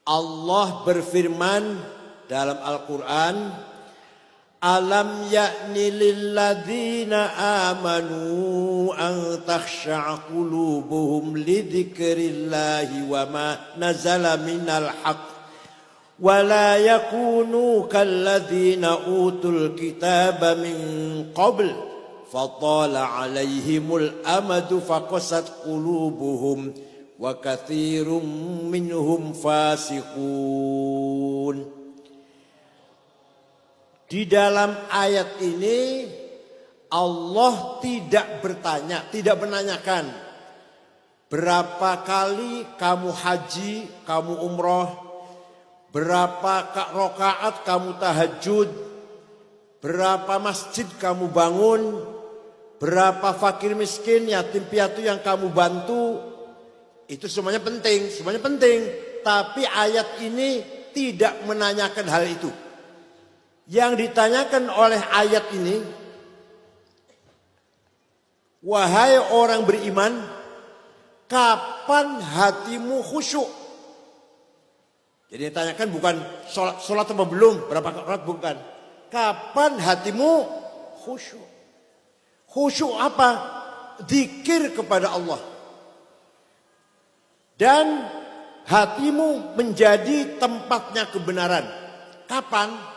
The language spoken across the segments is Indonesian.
Allah berfirman dalam Al-Quran, Alam ya'ni lilladzina amanu an takhsha'a qulubuhum lidzikrillahi wa ma nazala minal haqq wa la yakunu kalladzina utul kitaba min qabl fatala 'alaihimul amadu faqasat qulubuhum wa katsirum minhum fasiqun. Di dalam ayat ini Allah tidak bertanya, tidak menanyakan berapa kali kamu haji, kamu umroh, berapa rakaat kamu tahajud, berapa masjid kamu bangun, berapa fakir miskin, yatim piatu yang kamu bantu. Itu semuanya penting, semuanya penting. Tapi ayat ini tidak menanyakan hal itu. Yang ditanyakan oleh ayat ini, wahai orang beriman, kapan hatimu khusyuk? Jadi ditanyakan bukan sholat atau belum, berapa rakaat, bukan. Kapan hatimu khusyuk? Khusyuk apa? Dzikir kepada Allah. Dan hatimu menjadi tempatnya kebenaran. Kapan?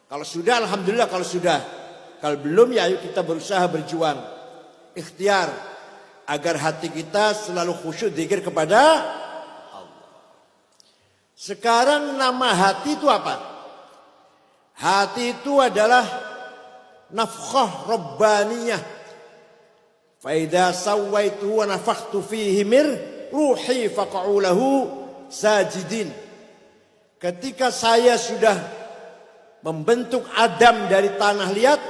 Kalau sudah, alhamdulillah. Kalau sudah, kalau belum, ya ayo kita berusaha berjuang, ikhtiar agar hati kita selalu khusyuk dzikir kepada Allah. Sekarang nama hati itu apa? Hati itu adalah nafkhah rabbaniyah. Fa idza sawaitu wa nafakhtu fihi mir ruhi faq'u lahu sajidin. Ketika saya sudah membentuk Adam dari tanah liat,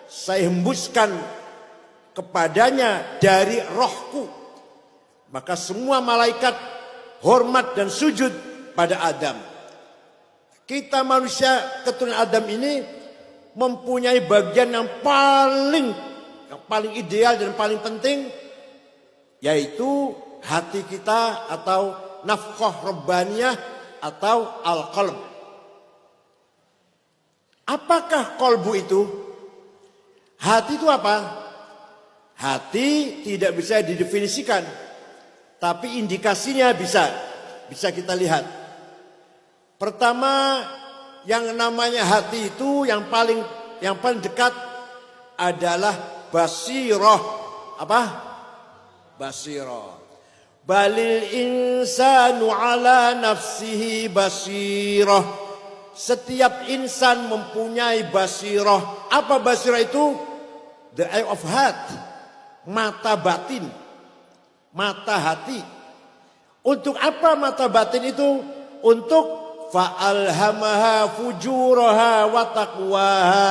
saya hembuskan kepadanya dari rohku. Maka semua malaikat hormat dan sujud pada Adam. Kita manusia keturunan Adam ini mempunyai bagian yang paling ideal dan paling penting, yaitu hati kita atau nafkhah rabbaniyah atau al-qalb. Apakah kolbu itu? Hati itu apa? Hati tidak bisa didefinisikan, tapi indikasinya bisa kita lihat. Pertama, yang namanya hati itu yang paling dekat adalah basirah. Apa? Basirah. Balil insanu ala nafsihi basirah. Setiap insan mempunyai basirah. Apa basirah itu? The eye of heart. Mata batin. Mata hati. Untuk apa mata batin itu? Untuk fa'alhamaha fujuraha wa taqwaha.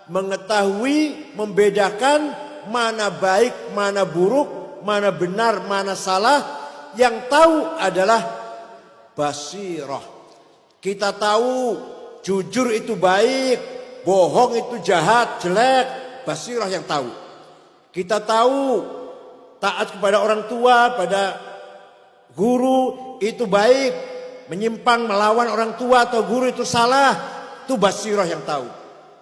Mengetahui, membedakan mana baik, mana buruk, mana benar, mana salah. Yang tahu adalah basirah. Kita tahu jujur itu baik, bohong itu jahat, jelek, basirah yang tahu. Kita tahu taat kepada orang tua, pada guru itu baik, menyimpang melawan orang tua atau guru itu salah, itu basirah yang tahu.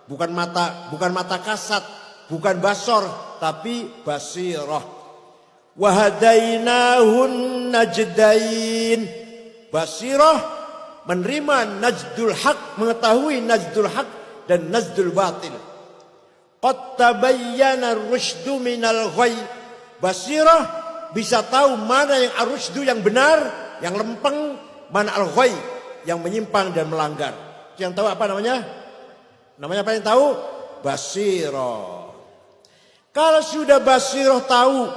Bukan mata kasat, bukan basor, tapi basirah. Wahadainahun najdain. Basirah menerima najdul haq, mengetahui najdul haq dan najdul batil. Qad tabayyana ar-rusydu minal ghayy. Basirah bisa tahu mana yang ar-rusydu yang benar, yang lempeng, mana al-ghayy yang menyimpang dan melanggar. Yang tahu apa namanya? Namanya apa yang tahu? Basirah. Kalau sudah basirah tahu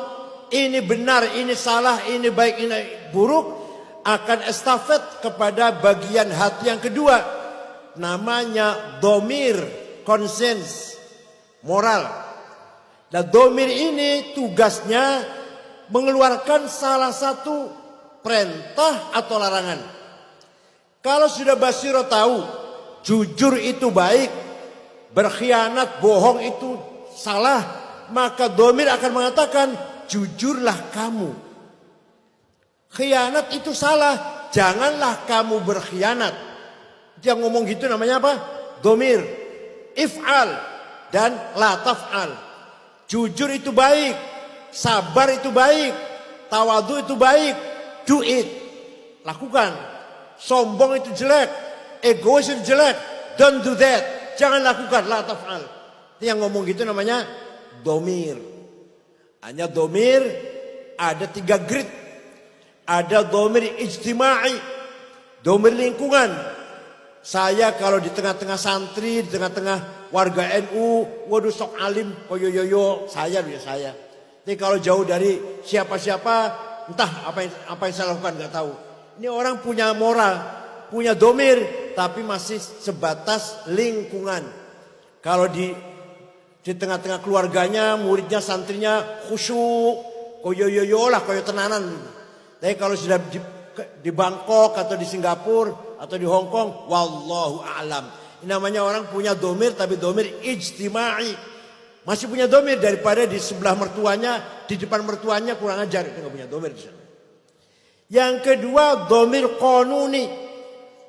ini benar, ini salah, ini baik, ini buruk, akan estafet kepada bagian hati yang kedua. Namanya domir, conscience, moral. Nah domir ini tugasnya mengeluarkan salah satu perintah atau larangan. Kalau sudah basirah tahu, jujur itu baik, berkhianat, bohong itu salah, maka domir akan mengatakan, jujurlah kamu. Khianat itu salah, janganlah kamu berkhianat. Yang ngomong gitu namanya apa? Domir, if'al, dan la taf'al. Jujur itu baik, sabar itu baik, tawadu itu baik, do it, lakukan. Sombong itu jelek, egois itu jelek, don't do that, jangan lakukan, la taf'al. Yang ngomong gitu namanya domir. Hanya domir ada 3 grade. Ada domir ijtima'i, domir lingkungan. Saya kalau di tengah-tengah santri, di tengah-tengah warga NU, waduh sok alim, koyoyoyo, saya. Tapi kalau jauh dari siapa-siapa, entah apa yang saya lakukan nggak tahu. Ini orang punya moral, punya domir, tapi masih sebatas lingkungan. Kalau di tengah-tengah keluarganya, muridnya, santrinya khusyuk, koyoyoyo lah, koyo tenanan. Tapi kalau sudah di Bangkok atau di Singapura atau di Hong Kong, wallahu a'lam. Ini namanya orang punya domir, tapi domir ijtima'i. Masih punya domir daripada di sebelah mertuanya, di depan mertuanya kurang ajar. Itu nggak punya domir di sana. Yang kedua, domir qanuni,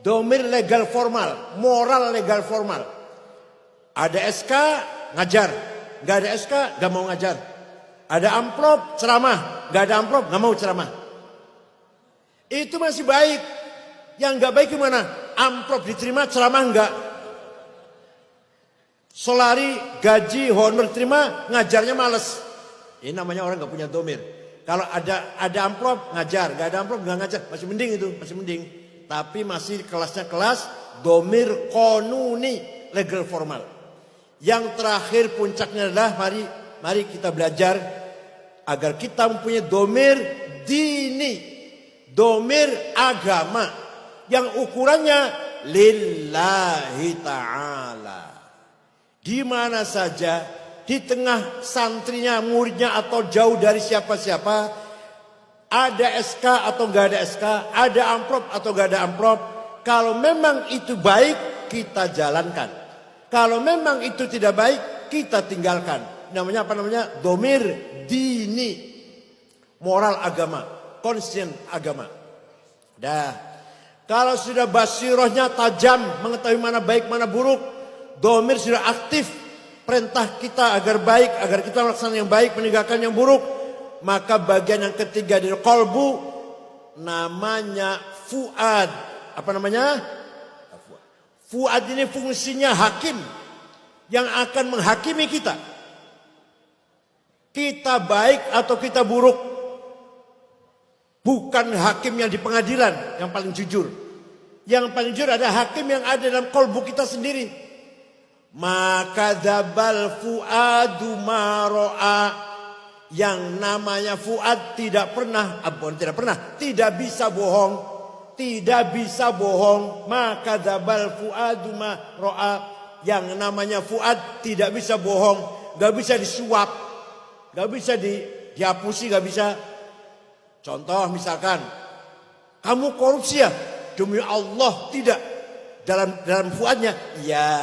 domir legal formal, moral legal formal. Ada SK ngajar, nggak ada SK nggak mau ngajar. Ada amplop ceramah, nggak ada amplop nggak mau ceramah. Itu masih baik. Yang nggak baik gimana? Amplop diterima, ceramah enggak. Solari, gaji, honor terima, ngajarnya males. Ini namanya orang nggak punya domir. Kalau ada amplop ngajar, nggak ada amplop nggak ngajar, masih mending itu, masih mending. Tapi masih kelasnya kelas domir qanuni, legal formal. Yang terakhir puncaknya adalah mari kita belajar agar kita mempunyai domir dini. Domir agama yang ukurannya lillahi ta'ala. Di mana saja, di tengah santrinya, muridnya atau jauh dari siapa-siapa, ada SK atau enggak ada SK, ada amplop atau enggak ada amplop, kalau memang itu baik kita jalankan. Kalau memang itu tidak baik kita tinggalkan. Namanya apa namanya? Domir dini, moral agama. Konsisten agama. Dah. Kalau sudah basirohnya tajam, mengetahui mana baik mana buruk, domir sudah aktif, perintah kita agar baik, agar kita melaksanakan yang baik, meninggalkan yang buruk, maka bagian yang ketiga dari qalbu namanya fuad. Apa namanya? Fuad ini fungsinya hakim yang akan menghakimi kita. Kita baik atau kita buruk. Bukan hakim yang di pengadilan yang paling jujur. Yang paling jujur ada hakim yang ada dalam qalbu kita sendiri. Maka dzabal fuadu maro'a. Yang namanya fuad tidak bisa bohong. Tidak bisa bohong. Maka dzabal fuadu maro'a. Yang namanya fuad tidak bisa bohong. Gak bisa disuap. Gak bisa dihapusi, gak bisa. Contoh misalkan, kamu korupsi ya? Demi Allah tidak. Dalam fuadnya, iya.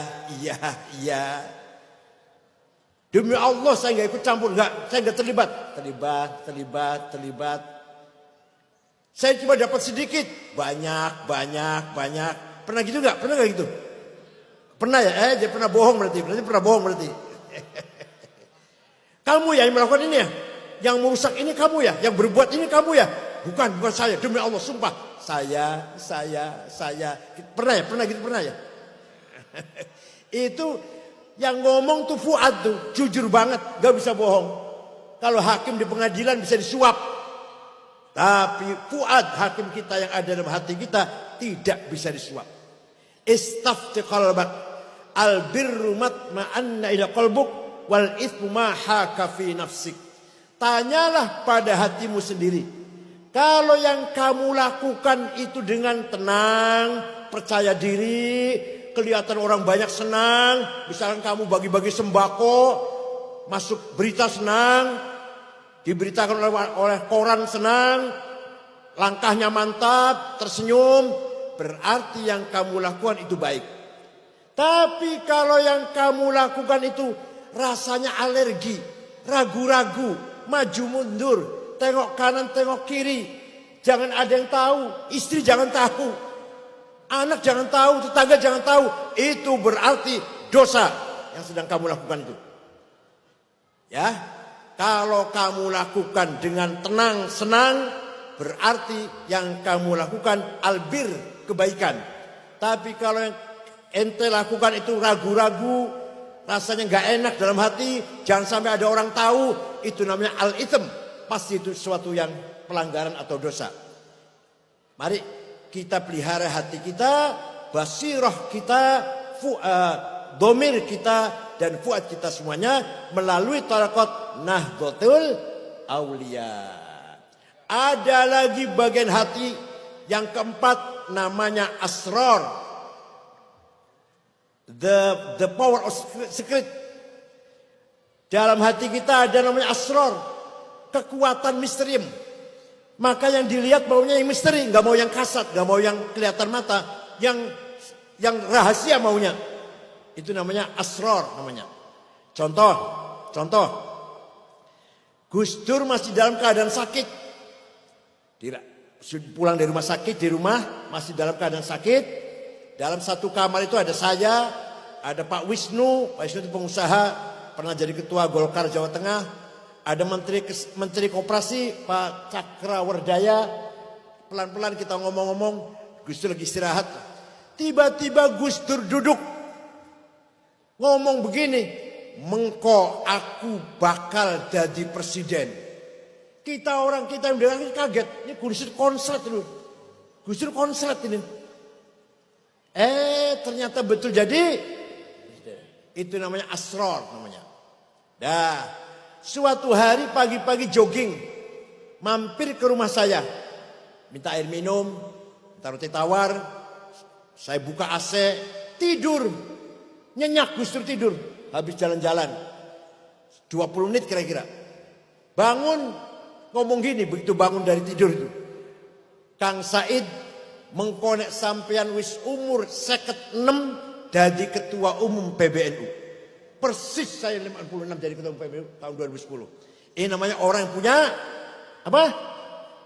Demi Allah saya nggak ikut campur, saya nggak terlibat. Terlibat. Saya cuma dapat sedikit, banyak. Pernah gitu nggak? Pernah nggak gitu? Pernah ya? Dia pernah bohong berarti pernah bohong berarti. Kamu yang melakukan ini ya? Yang merusak ini kamu ya, yang berbuat ini kamu ya, bukan saya, demi Allah sumpah, saya, pernah ya, Itu yang ngomong tuh fuad tuh, jujur banget, gak bisa bohong. Kalau hakim di pengadilan bisa disuap, tapi fuad hakim kita yang ada dalam hati kita tidak bisa disuap. Istafti qalbak, al birru matma'anna ila qalbuk, wal ithmu ma haka fi nafsik. Tanyalah pada hatimu sendiri. Kalau yang kamu lakukan itu dengan tenang, percaya diri, kelihatan orang banyak senang. Misalkan kamu bagi-bagi sembako, masuk berita senang, diberitakan oleh koran senang, langkahnya mantap, tersenyum, berarti yang kamu lakukan itu baik. Tapi kalau yang kamu lakukan itu rasanya alergi, ragu-ragu, maju mundur, tengok kanan, tengok kiri, Jangan ada yang tahu, istri jangan tahu, anak jangan tahu, tetangga jangan tahu. Itu berarti dosa yang sedang kamu lakukan itu. Ya, kalau kamu lakukan dengan tenang, senang, berarti yang kamu lakukan albir, kebaikan. Tapi kalau yang ente lakukan itu ragu-ragu, rasanya nggak enak dalam hati, jangan sampai ada orang tahu, itu namanya al-itsm. Pasti itu sesuatu yang pelanggaran atau dosa. Mari kita pelihara hati kita, basirah kita, domir kita, dan fuad kita semuanya melalui tarekat Nahdlatul Aulia. Ada lagi bagian hati yang keempat, namanya asrar. The power of secret. Dalam hati kita ada namanya asrar, kekuatan misterium. Maka yang dilihat maunya yang misteri, nggak mau yang kasat, nggak mau yang kelihatan mata, yang rahasia maunya. Itu namanya asrar namanya. Contoh, Gus Dur masih dalam keadaan sakit. Pulang dari rumah sakit, di rumah masih dalam keadaan sakit. Dalam satu kamar itu ada saya, ada Pak Wisnu. Pak Wisnu itu pengusaha, pernah jadi ketua Golkar Jawa Tengah. Ada Menteri Koperasi Pak Cakrawardaya. Pelan-pelan kita ngomong-ngomong, Gus Dur lagi istirahat. Tiba-tiba Gus Dur duduk ngomong begini, mengko aku bakal jadi presiden. Kita yang dengar kaget, ini Gus Dur konslet dulu. Gus Dur konslet ini. Ternyata betul jadi. Itu namanya asrar namanya. Suatu hari pagi-pagi jogging, mampir ke rumah saya, minta air minum, minta roti tawar, saya buka AC, tidur, nyenyak Gus Dur tidur, habis jalan-jalan, 20 menit kira-kira, bangun, ngomong gini, begitu bangun dari tidur itu, Kang Said mengkonek sampean wis umur 56 jadi ketua umum PBNU. Persis saya 56 jadi ketua umum PBNU tahun 2010. Ini namanya orang yang punya apa?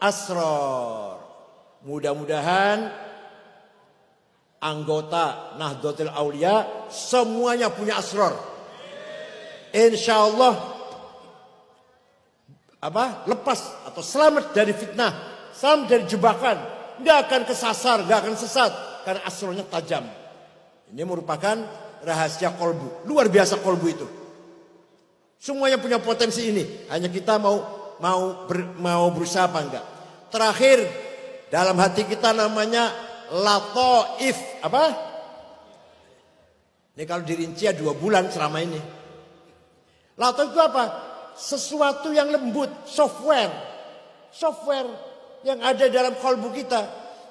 Asrar. Mudah-mudahan anggota Nahdlatul Aulia semuanya punya asrar. Insya Allah lepas atau selamat dari fitnah, selamat dari jebakan, nggak akan kesasar, nggak akan sesat karena asrarnya tajam. Ini merupakan rahasia kolbu, luar biasa kolbu itu. Semuanya punya potensi ini, hanya kita mau berusaha apa enggak. Terakhir, dalam hati kita namanya lataif. Apa? Ini kalau dirinci ya 2 bulan selama ini. Lataif itu apa? Sesuatu yang lembut, software yang ada dalam kolbu kita,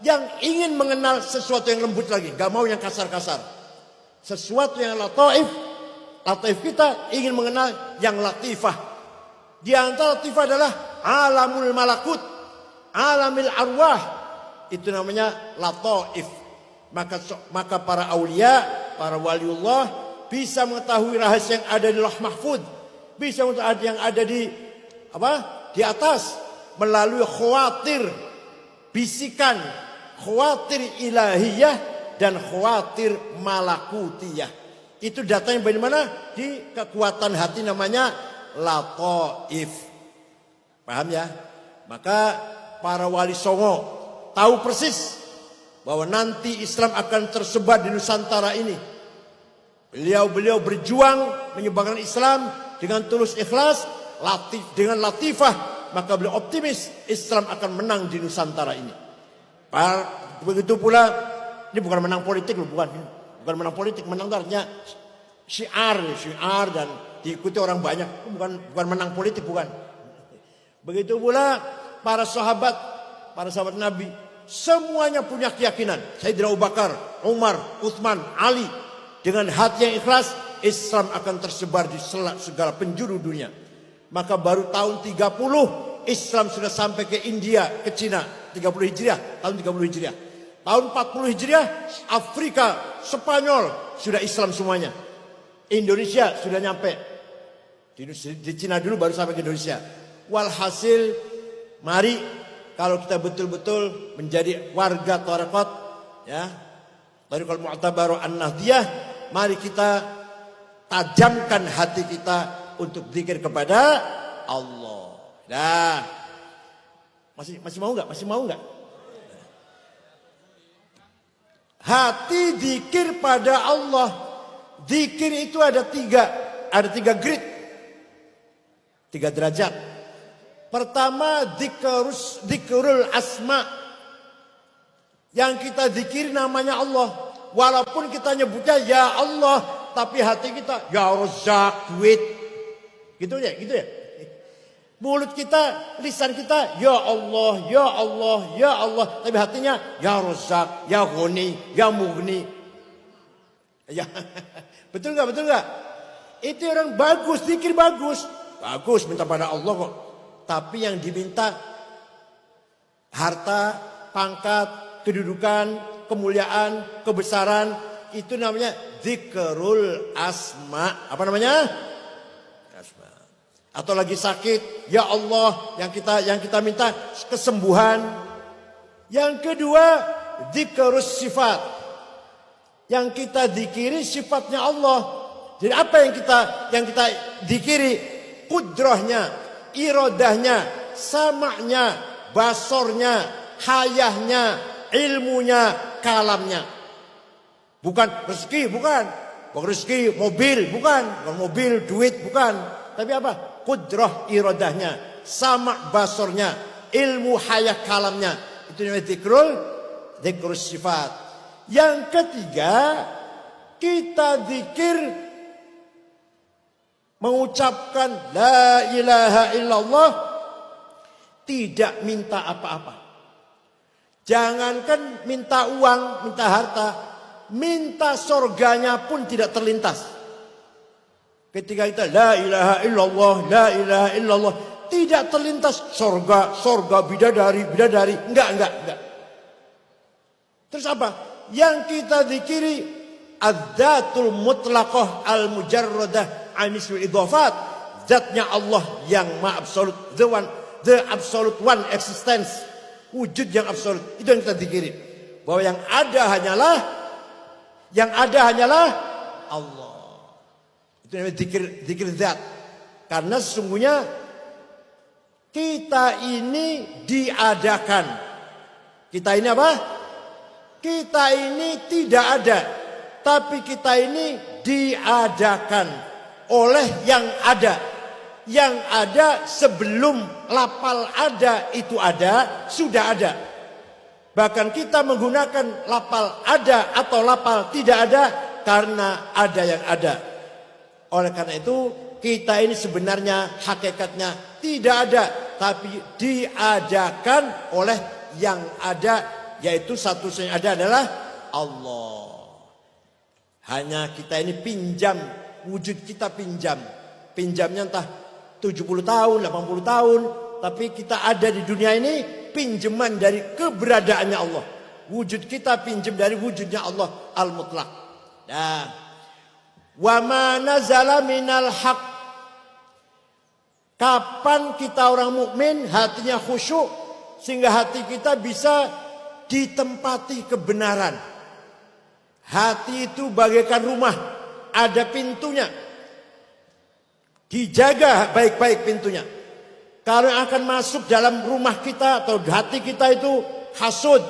yang ingin mengenal sesuatu yang lembut lagi, gak mau yang kasar-kasar. Sesuatu yang lataif kita ingin mengenal yang latifah. Di antara latifah adalah alamul malakut, alamil arwah. Itu namanya lataif. Maka para aulia, para waliullah bisa mengetahui rahasia yang ada di Lauh Mahfuz, bisa mengetahui yang ada di atas melalui khawatir, bisikan, khawatir ilahiyah dan khawatir malakutiyah. Itu datanya dari mana? Di kekuatan hati namanya lataif. Paham ya? Maka para wali songo tahu persis bahwa nanti Islam akan tersebar di Nusantara ini. Beliau berjuang menyebarkan Islam dengan tulus ikhlas, dengan latifah, maka beliau optimis Islam akan menang di Nusantara ini. Begitu pula, ini bukan menang politik loh, bukan menang politik, menang artinya syiar dan diikuti orang banyak, bukan menang politik, bukan. Begitu pula para sahabat Nabi, semuanya punya keyakinan. Sayyidina Abu Bakar, Umar, Utsman, Ali, dengan hati yang ikhlas, Islam akan tersebar di segala penjuru dunia. Maka baru tahun 30 Islam sudah sampai ke India, ke Cina, 30 Hijriah, tahun 30 Hijriah. Tahun 40 Hijriah, Afrika, Spanyol sudah Islam semuanya. Indonesia sudah nyampe. Di Cina dulu baru sampai ke Indonesia. Walhasil, mari kalau kita betul-betul menjadi warga tarekat, ya, Tariqatul Mu'tabarah An-Nahdiyah, mari kita tajamkan hati kita untuk zikir kepada Allah. Nah, masih mau nggak? Masih mau nggak? Hati zikir pada Allah. Zikir itu ada tiga grade, 3 derajat. Pertama, dzikrul asma. Yang kita zikir namanya Allah. Walaupun kita nyebutnya ya Allah, tapi hati kita ya Razzaq, duit. Gitu ya. Mulut kita, lisan kita ya Allah, ya Allah, ya Allah, tapi hatinya ya Razzaq, ya Ghani, ya Mughni. Ya. Betul enggak? Itu orang bagus, zikir bagus. Bagus minta pada Allah kok. Tapi yang diminta harta, pangkat, kedudukan, kemuliaan, kebesaran, itu namanya dzikrul asma. Apa namanya? Asma. Atau lagi sakit, ya Allah, yang kita minta kesembuhan. Yang kedua, dzikrus sifat. Yang kita zikiri sifatnya Allah. Jadi apa yang kita zikiri? Kudrahnya, irodahnya, sama'nya, basornya, hayahnya, ilmunya, kalamnya. Bukan rezeki, bukan rezeki, mobil, bukan mobil, duit, bukan. Tapi apa? Kudrah, irodahnya, sama' basornya, ilmu, hayah, kalamnya. Itu namanya dzikrus sifat. Yang ketiga, kita zikir mengucapkan la ilaha illallah, tidak minta apa-apa. Jangankan minta uang, minta harta, minta surganya pun tidak terlintas. Ketika kita la ilaha illallah, la ilaha illallah, tidak terlintas surga, bidadari, enggak. Terus apa? Yang kita zikiri adzatul mutlaqah al-mujarradah anisul idhafat, zatnya Allah yang maha absolut, the absolute one existence, wujud yang absolut. Itu yang kita zikiri, bahwa yang ada hanyalah Allah. Itu namanya zikir zat. Karena sesungguhnya kita ini diadakan. Kita ini apa? Kita ini tidak ada, tapi kita ini diadakan oleh yang ada. Yang ada sebelum lapal ada itu ada, sudah ada. Bahkan kita menggunakan lapal ada atau lapal tidak ada karena ada yang ada. Oleh karena itu kita ini sebenarnya hakikatnya tidak ada, tapi diadakan oleh yang ada, yaitu satu-satunya ada adalah Allah. Hanya kita ini pinjam, wujud kita pinjamnya entah 70 tahun, 80 tahun, tapi kita ada di dunia ini pinjaman dari keberadaannya Allah. Wujud kita pinjam dari wujudnya Allah al-mutlaq. Nah, wa ma nazala minal haq. Kapan kita orang mukmin hatinya khusyuk sehingga hati kita bisa ditempati kebenaran. Hati itu bagaikan rumah, ada pintunya. Dijaga baik-baik pintunya. Kalau yang akan masuk dalam rumah kita atau hati kita itu hasud,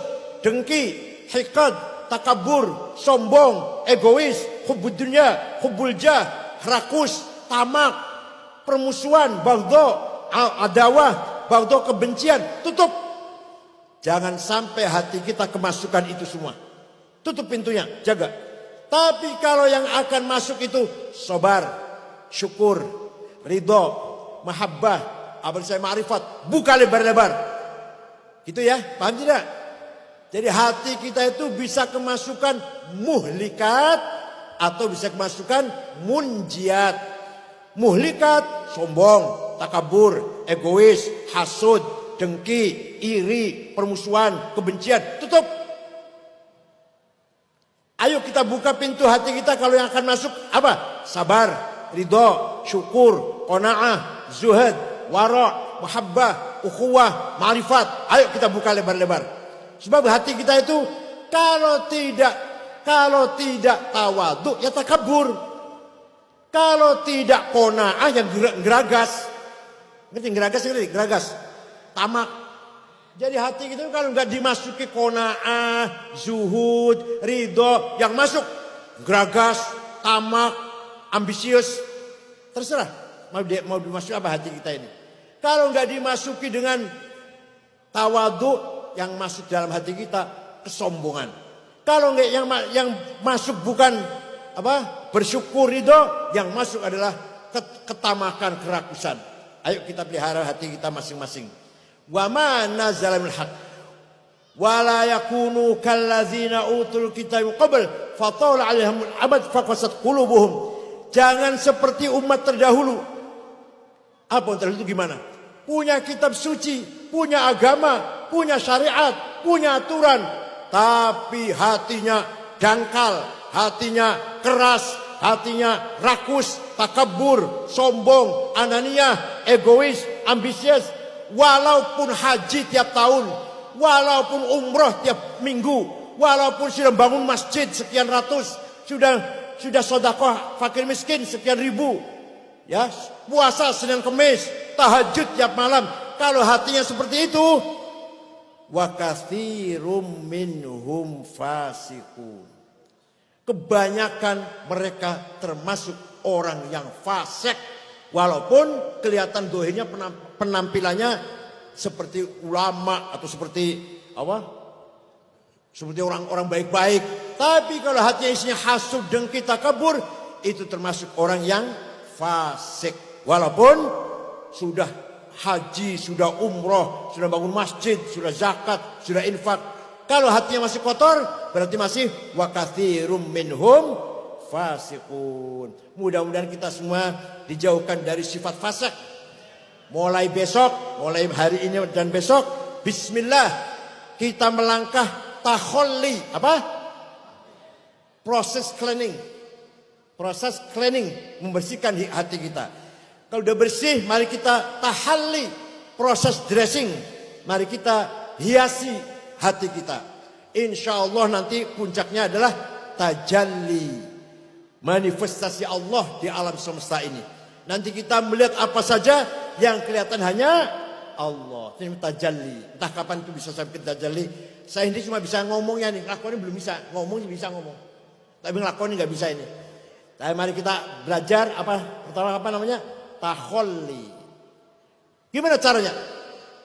dengki, hikad, takabur, sombong, egois, hubbud dunya, hubbul jah, rakus, tamak, permusuhan, baghdha, adawah, baghdha, kebencian, tutup. Jangan sampai hati kita kemasukan itu semua. Tutup pintunya, jaga. Tapi kalau yang akan masuk itu sabar, syukur, ridho, mahabbah, abad saya ma'rifat, buka lebar-lebar. Gitu ya, paham tidak? Jadi hati kita itu bisa kemasukan muhlikat atau bisa kemasukan munjiat. Muhlikat, sombong, takabur, egois, hasud, dengki, iri, permusuhan, kebencian, tutup. Ayo kita buka pintu hati kita, kalau yang akan masuk apa? Sabar, ridho, syukur, qanaah, zuhud, wara', mahabbah, ukhuwah, ma'rifat. Ayo kita buka lebar-lebar. Sebab hati kita itu kalau tidak tawadhu ya takabur. Kalau tidak qanaah yang geragas. Ngerti geragas? Tamak. Jadi hati kita kalau nggak dimasuki qanaah, zuhud, ridho, yang masuk geragas, tamak, ambisius. Terserah mau dimasuki apa hati kita ini. Kalau nggak dimasuki dengan tawadhu, yang masuk dalam hati kita kesombongan. Kalau nggak yang masuk bukan bersyukur ridho, yang masuk adalah ketamakan, kerakusan. Ayo kita pelihara hati kita masing-masing. Wa ma nazala minal haq wa la yakunu kallazina utul kitab qabl fatawla 'alaihim al-amad faqasat qulubuhum. Jangan seperti umat terdahulu. Apa yang terdahulu itu gimana? Punya kitab suci, punya agama, punya syariat, punya aturan, tapi hatinya dangkal, hatinya keras, hatinya rakus, takabur, sombong, ananiah, egois, ambisius. Walaupun haji tiap tahun, walaupun umroh tiap minggu, walaupun sudah bangun masjid sekian ratus, sudah sedekah fakir miskin sekian ribu, ya puasa Senin Kemis, tahajud tiap malam. Kalau hatinya seperti itu, wa katsirum minhum fasiqun. Kebanyakan mereka termasuk orang yang fasik. Walaupun kelihatan dohirnya penampilannya seperti ulama atau seperti orang-orang baik-baik. Tapi kalau hatinya isinya hasud, dengki, takabur, itu termasuk orang yang fasik. Walaupun sudah haji, sudah umroh, sudah bangun masjid, sudah zakat, sudah infak. Kalau hatinya masih kotor, berarti masih wa katsirum minhum fasiqun. Mudah-mudahan kita semua dijauhkan dari sifat fasik. Mulai besok, mulai hari ini dan besok, bismillah, kita melangkah takhalli, proses cleaning, membersihkan hati kita. Kalau udah bersih, mari kita tahalli, proses dressing. Mari kita hiasi hati kita. Insya Allah nanti puncaknya adalah tajalli, manifestasi Allah di alam semesta ini. Nanti kita melihat apa saja yang kelihatan hanya Allah. Ini tajalli. Entah kapan itu bisa sampai tajalli. Saya ini cuma bisa ngomongnya nih, lakonnya belum bisa. Ngomong bisa ngomong, tapi ngelakonnya nggak bisa ini. Tapi mari kita belajar pertama namanya takhalli. Gimana caranya?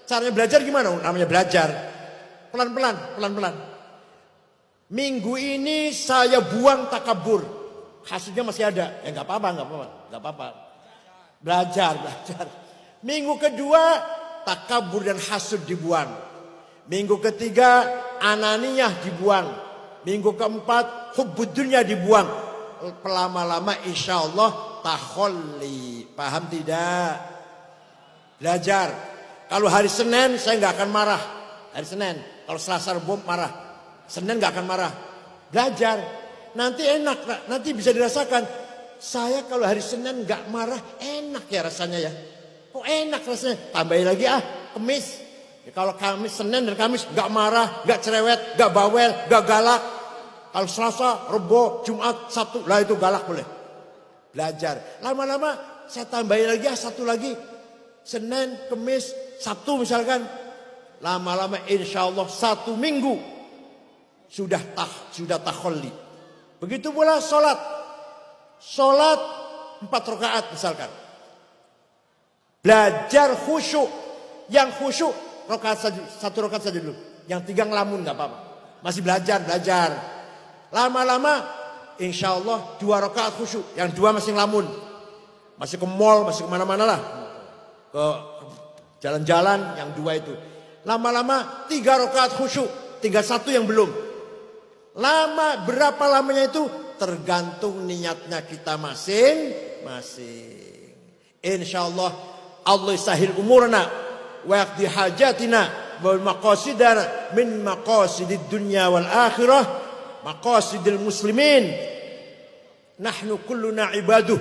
Caranya belajar gimana? Namanya belajar. Pelan-pelan. Minggu ini saya buang takabur. Hasilnya masih ada. Ya nggak apa-apa. Belajar. Minggu kedua takabur dan hasud dibuang. Minggu ketiga ananiyah dibuang. Minggu keempat hubbud dunya dibuang. Lama-lama insya Allah takhalli. Paham tidak? Belajar. Kalau hari Senin saya nggak akan marah. Hari Senin. Kalau Selasa Rabu marah. Senin nggak akan marah. Belajar. Nanti enak, nanti bisa dirasakan. Saya kalau hari Senin nggak marah, enak ya rasanya ya. Kok enak rasanya? Tambahin lagi Kemis. Ya, kalau Kamis, Senin dan Kamis nggak marah, nggak cerewet, nggak bawel, nggak galak. Kalau Selasa, Rebo, Jumat, Sabtu, lah itu galak boleh. Belajar. Lama-lama saya tambahin lagi satu lagi. Senin, Kemis, Sabtu misalkan. Lama-lama insya Allah 1 minggu sudah takhalli. Begitu pula sholat 4 rakaat misalkan. Belajar khusyuk. Yang khusyuk 1 rakaat saja dulu. Yang 3 ngelamun nggak apa-apa. Masih belajar. Lama-lama insya Allah 2 rakaat khusyuk. Yang 2 masih ngelamun. Masih ke mall, masih kemana-mana lah. Ke jalan-jalan, yang 2 itu. Lama-lama 3 rakaat khusyuk. 1 yang belum. Berapa lamanya itu tergantung niatnya kita masing-masing. Insyaallah Allah sahil umurna wa yaqdi hajatina wal maqasidana min maqasidid dunya wal akhirah maqasidil muslimin. Nahnu kulluna ibaduh.